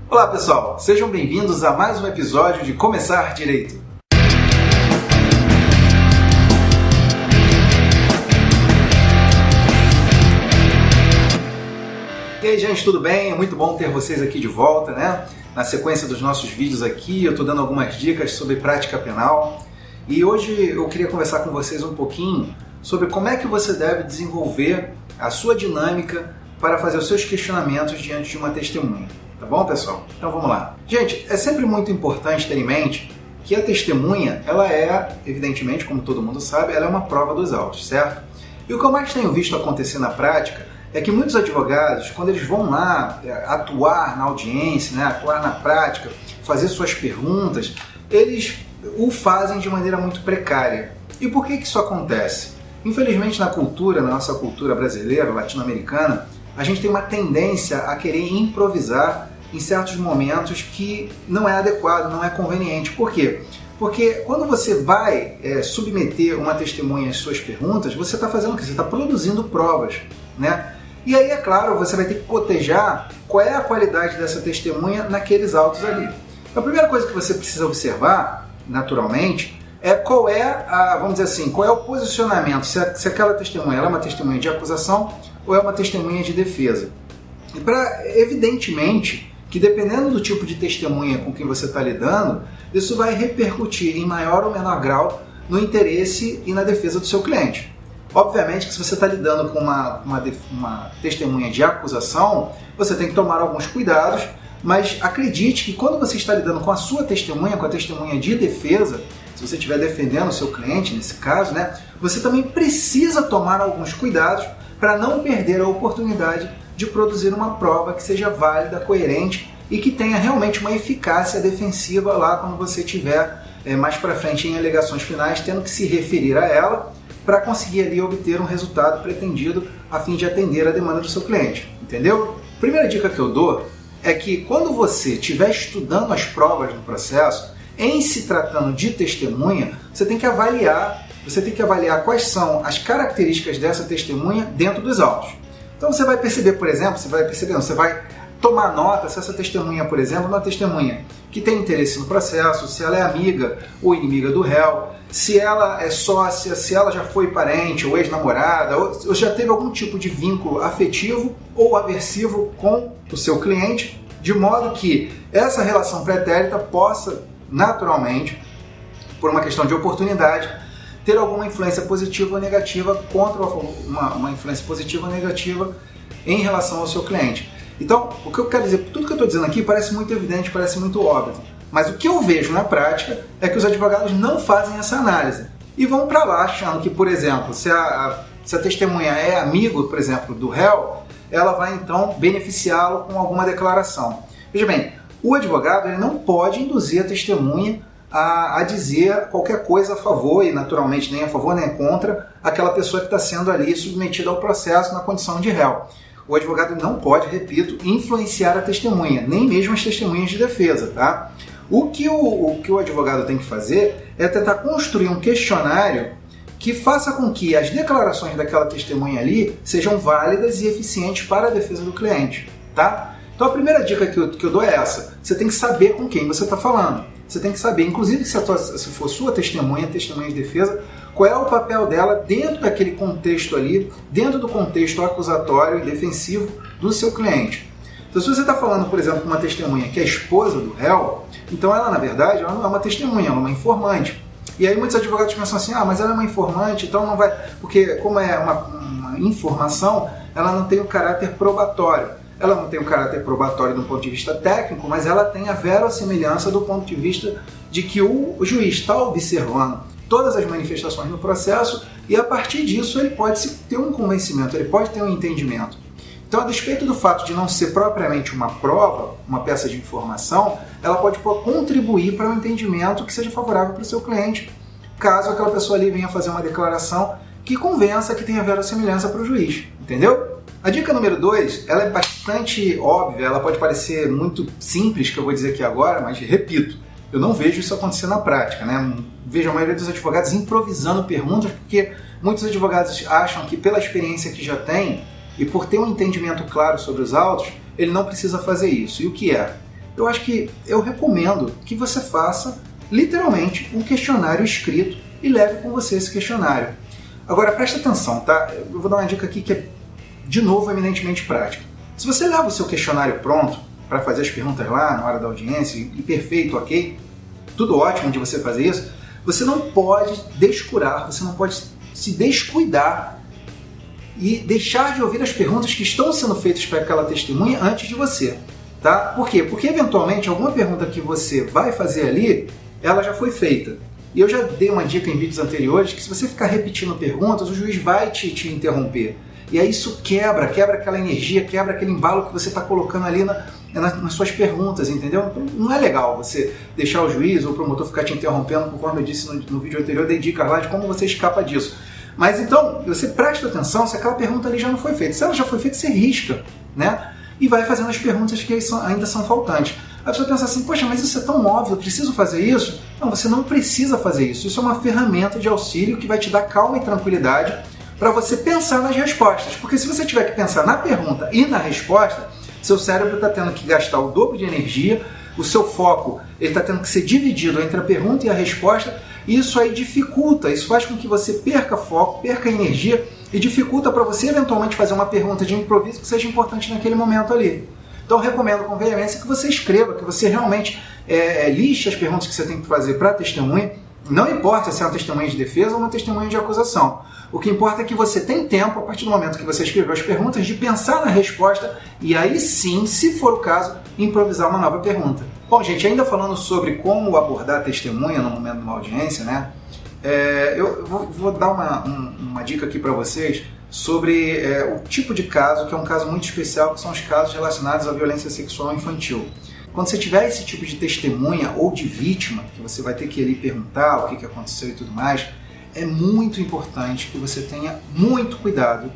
Olá pessoal, sejam bem-vindos a mais um episódio de Começar Direito. E aí gente, tudo bem? É muito bom ter vocês aqui de volta, né? Na sequência dos nossos vídeos aqui, eu estou dando algumas dicas sobre prática penal. E hoje eu queria conversar com vocês um pouquinho sobre como é que você deve desenvolver a sua dinâmica para fazer os seus questionamentos diante de uma testemunha. Tá bom, pessoal? Então vamos lá. Gente, é sempre muito importante ter em mente que a testemunha, ela é, evidentemente, como todo mundo sabe, ela é uma prova dos autos, certo? E o que eu mais tenho visto acontecer na prática é que muitos advogados, quando eles vão lá atuar na audiência, né, atuar na prática, fazer suas perguntas, eles o fazem de maneira muito precária. E por que isso acontece? Infelizmente, na nossa cultura brasileira, latino-americana, a gente tem uma tendência a querer improvisar em certos momentos que não é adequado, não é conveniente. Por quê? Porque quando você vai submeter uma testemunha às suas perguntas, você está fazendo o quê? Você está produzindo provas, né? E aí, é claro, você vai ter que cotejar qual é a qualidade dessa testemunha naqueles autos ali. A primeira coisa que você precisa observar, naturalmente, é qual é vamos dizer assim, qual é o posicionamento, se aquela testemunha ela é uma testemunha de acusação ou é uma testemunha de defesa. E evidentemente, que dependendo do tipo de testemunha com quem você está lidando, isso vai repercutir em maior ou menor grau no interesse e na defesa do seu cliente. Obviamente que se você está lidando com uma testemunha de acusação, você tem que tomar alguns cuidados, mas acredite que quando você está lidando com a sua testemunha, com a testemunha de defesa, se você estiver defendendo o seu cliente, nesse caso, né, você também precisa tomar alguns cuidados para não perder a oportunidade de produzir uma prova que seja válida, coerente e que tenha realmente uma eficácia defensiva lá quando você estiver mais para frente em alegações finais, tendo que se referir a ela para conseguir ali obter um resultado pretendido a fim de atender a demanda do seu cliente, entendeu? Primeira dica que eu dou é que quando você estiver estudando as provas do processo, em se tratando de testemunha, você tem que avaliar quais são as características dessa testemunha dentro dos autos. Então você vai perceber, por exemplo, você vai tomar nota se essa testemunha, por exemplo, é uma testemunha que tem interesse no processo, se ela é amiga ou inimiga do réu, se ela é sócia, se ela já foi parente ou ex-namorada, ou já teve algum tipo de vínculo afetivo ou aversivo com o seu cliente, de modo que essa relação pretérita possa, naturalmente, por uma questão de oportunidade, ter alguma influência positiva ou negativa contra uma influência positiva ou negativa em relação ao seu cliente. Então, o que eu quero dizer, tudo que eu estou dizendo aqui parece muito evidente, parece muito óbvio, mas o que eu vejo na prática é que os advogados não fazem essa análise e vão para lá achando que, por exemplo, se a testemunha é amigo, por exemplo, do réu, ela vai então beneficiá-lo com alguma declaração. Veja bem, o advogado ele não pode induzir a testemunha a dizer qualquer coisa a favor, e naturalmente nem a favor nem contra aquela pessoa que está sendo ali submetida ao processo na condição de réu. O advogado não pode, repito, influenciar a testemunha, nem mesmo as testemunhas de defesa, tá? O que o advogado tem que fazer é tentar construir um questionário que faça com que as declarações daquela testemunha ali sejam válidas e eficientes para a defesa do cliente, tá? Então a primeira dica que eu dou é essa: você tem que saber com quem você está falando. Você tem que saber, inclusive se for sua testemunha de defesa, qual é o papel dela dentro daquele contexto ali, dentro do contexto acusatório e defensivo do seu cliente. Então se você está falando, por exemplo, com uma testemunha que é esposa do réu, então ela, na verdade, ela não é uma testemunha, ela é uma informante. E aí muitos advogados pensam assim, mas ela é uma informante, então não vai... Porque como é uma informação, ela não tem o caráter probatório. Ela não tem um caráter probatório do ponto de vista técnico, mas ela tem a verossimilhança do ponto de vista de que o juiz está observando todas as manifestações no processo e a partir disso ele pode ter um convencimento, ele pode ter um entendimento. Então, a despeito do fato de não ser propriamente uma prova, uma peça de informação, ela pode contribuir para um entendimento que seja favorável para o seu cliente, caso aquela pessoa ali venha fazer uma declaração que convença, que tenha verossimilhança para o juiz, entendeu? A dica número 2, ela é bastante óbvia, ela pode parecer muito simples, que eu vou dizer aqui agora, mas repito, eu não vejo isso acontecer na prática, né? Vejo a maioria dos advogados improvisando perguntas, porque muitos advogados acham que pela experiência que já tem e por ter um entendimento claro sobre os autos, ele não precisa fazer isso. E o que é? eu recomendo que você faça literalmente um questionário escrito e leve com você esse questionário. Agora presta atenção, tá? Eu vou dar uma dica aqui que é, de novo, eminentemente prática. Se você leva o seu questionário pronto para fazer as perguntas lá na hora da audiência, e perfeito, ok, tudo ótimo de você fazer isso, você não pode descurar, você não pode se descuidar e deixar de ouvir as perguntas que estão sendo feitas para aquela testemunha antes de você. Tá? Por quê? Porque eventualmente alguma pergunta que você vai fazer ali, ela já foi feita. E eu já dei uma dica em vídeos anteriores que se você ficar repetindo perguntas, o juiz vai te interromper. E aí isso quebra aquela energia, quebra aquele embalo que você está colocando ali nas suas perguntas, entendeu? Então, não é legal você deixar o juiz ou o promotor ficar te interrompendo, conforme eu disse no vídeo anterior, eu dei dicas lá de como você escapa disso. Mas então, você presta atenção se aquela pergunta ali já não foi feita. Se ela já foi feita, você risca, né? E vai fazendo as perguntas que ainda são faltantes. A pessoa pensa assim, poxa, mas isso é tão óbvio, eu preciso fazer isso? Não, você não precisa fazer isso. Isso é uma ferramenta de auxílio que vai te dar calma e tranquilidade para você pensar nas respostas. Porque se você tiver que pensar na pergunta e na resposta, seu cérebro está tendo que gastar o dobro de energia, o seu foco está tendo que ser dividido entre a pergunta e a resposta, e isso aí dificulta, isso faz com que você perca foco, perca energia e dificulta para você eventualmente fazer uma pergunta de improviso que seja importante naquele momento ali. Então eu recomendo com veemência que você escreva, que você realmente lixe as perguntas que você tem que fazer para a testemunha, não importa se é uma testemunha de defesa ou uma testemunha de acusação. O que importa é que você tem tempo, a partir do momento que você escreveu as perguntas, de pensar na resposta e aí sim, se for o caso, improvisar uma nova pergunta. Bom, gente, ainda falando sobre como abordar a testemunha no momento de uma audiência, né? Eu vou dar uma dica aqui para vocês sobre o tipo de caso, que é um caso muito especial, que são os casos relacionados à violência sexual infantil. Quando você tiver esse tipo de testemunha ou de vítima, que você vai ter que ir ali perguntar o que aconteceu e tudo mais, é muito importante que você tenha muito cuidado,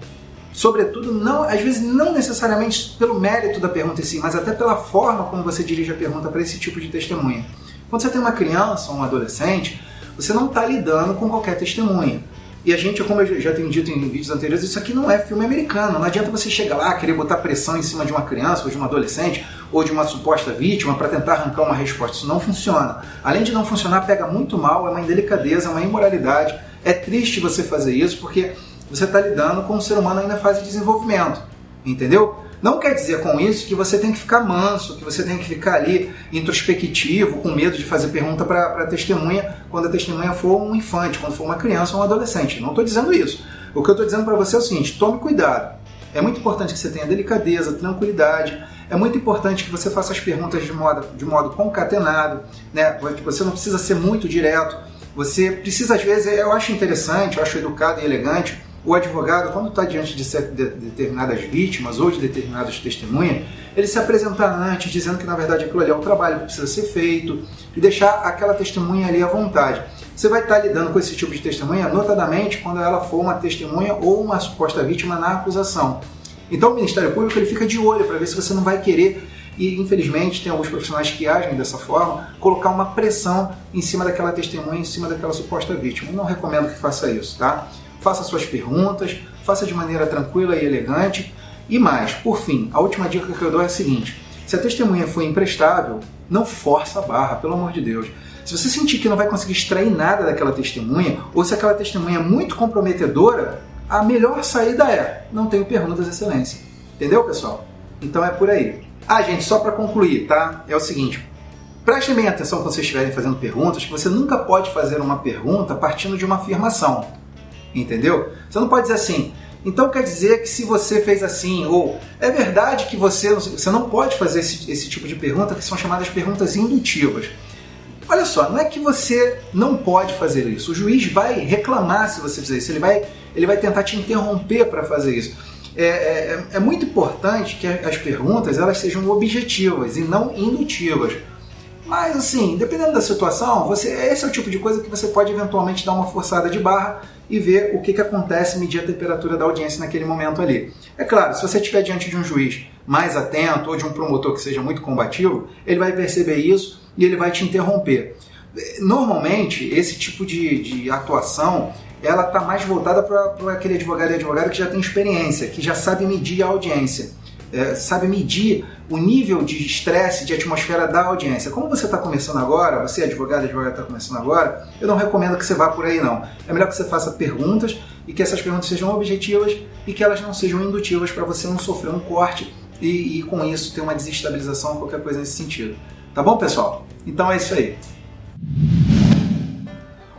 sobretudo, às vezes não necessariamente pelo mérito da pergunta em si, mas até pela forma como você dirige a pergunta para esse tipo de testemunha. Quando você tem uma criança ou um adolescente, você não está lidando com qualquer testemunha. E a gente, como eu já tenho dito em vídeos anteriores, isso aqui não é filme americano. Não adianta você chegar lá, querer botar pressão em cima de uma criança, ou de um adolescente, ou de uma suposta vítima para tentar arrancar uma resposta. Isso não funciona. Além de não funcionar, pega muito mal, é uma indelicadeza, é uma imoralidade. É triste você fazer isso, porque você está lidando com um ser humano ainda em fase de desenvolvimento. Entendeu? Não quer dizer com isso que você tem que ficar manso, que você tem que ficar ali introspectivo, com medo de fazer pergunta para a testemunha, quando a testemunha for um infante, quando for uma criança ou um adolescente. Não estou dizendo isso. O que eu estou dizendo para você é o seguinte, tome cuidado. É muito importante que você tenha delicadeza, tranquilidade. É muito importante que você faça as perguntas de modo concatenado, né? Você não precisa ser muito direto. Você precisa, às vezes, eu acho interessante, eu acho educado e elegante, o advogado, quando está diante de determinadas vítimas ou de determinadas testemunhas, ele se apresentar antes, dizendo que na verdade aquilo ali é um trabalho que precisa ser feito e deixar aquela testemunha ali à vontade. Você vai estar lidando com esse tipo de testemunha, notadamente quando ela for uma testemunha ou uma suposta vítima na acusação. Então o Ministério Público ele fica de olho para ver se você não vai querer, e infelizmente tem alguns profissionais que agem dessa forma, colocar uma pressão em cima daquela testemunha, em cima daquela suposta vítima. Eu não recomendo que faça isso, tá? Faça suas perguntas, faça de maneira tranquila e elegante. E mais, por fim, a última dica que eu dou é a seguinte: se a testemunha for imprestável, não força a barra, pelo amor de Deus. Se você sentir que não vai conseguir extrair nada daquela testemunha, ou se aquela testemunha é muito comprometedora, a melhor saída é: não tenho perguntas, excelência. Entendeu, pessoal? Então é por aí. Gente, só para concluir, tá? É o seguinte: prestem bem atenção quando vocês estiverem fazendo perguntas, que você nunca pode fazer uma pergunta partindo de uma afirmação. Entendeu? Você não pode dizer assim, então quer dizer que se você fez assim, ou é verdade que você não pode fazer esse tipo de pergunta, que são chamadas perguntas indutivas. Olha só, não é que você não pode fazer isso, o juiz vai reclamar se você fizer isso, ele vai tentar te interromper para fazer isso. É muito importante que as perguntas elas sejam objetivas e não indutivas. Mas assim, dependendo da situação, esse é o tipo de coisa que você pode eventualmente dar uma forçada de barra e ver o que acontece, medir a temperatura da audiência naquele momento ali. É claro, se você estiver diante de um juiz mais atento ou de um promotor que seja muito combativo, ele vai perceber isso e ele vai te interromper. Normalmente, esse tipo de atuação, ela está mais voltada para aquele advogado e advogada que já tem experiência, que já sabe medir a audiência. sabe medir o nível de estresse, de atmosfera da audiência. Como você está começando agora, você é advogado está começando agora, eu não recomendo que você vá por aí não. É melhor que você faça perguntas e que essas perguntas sejam objetivas e que elas não sejam indutivas para você não sofrer um corte e com isso ter uma desestabilização ou qualquer coisa nesse sentido. Tá bom, pessoal? Então é isso aí.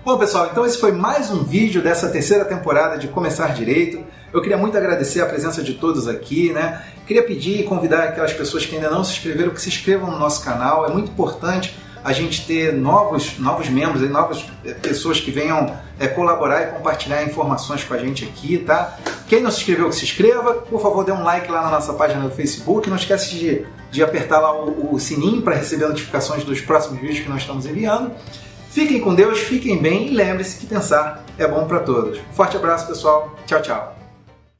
Bom, pessoal, então esse foi mais um vídeo dessa terceira temporada de Começar Direito. Eu queria muito agradecer a presença de todos aqui, né? Queria pedir e convidar aquelas pessoas que ainda não se inscreveram que se inscrevam no nosso canal. É muito importante a gente ter novos membros, novas pessoas que venham colaborar e compartilhar informações com a gente aqui, tá? Quem não se inscreveu, que se inscreva. Por favor, dê um like lá na nossa página no Facebook. Não esquece de apertar lá o sininho para receber notificações dos próximos vídeos que nós estamos enviando. Fiquem com Deus, fiquem bem e lembre-se que pensar é bom para todos. Forte abraço, pessoal. Tchau, tchau.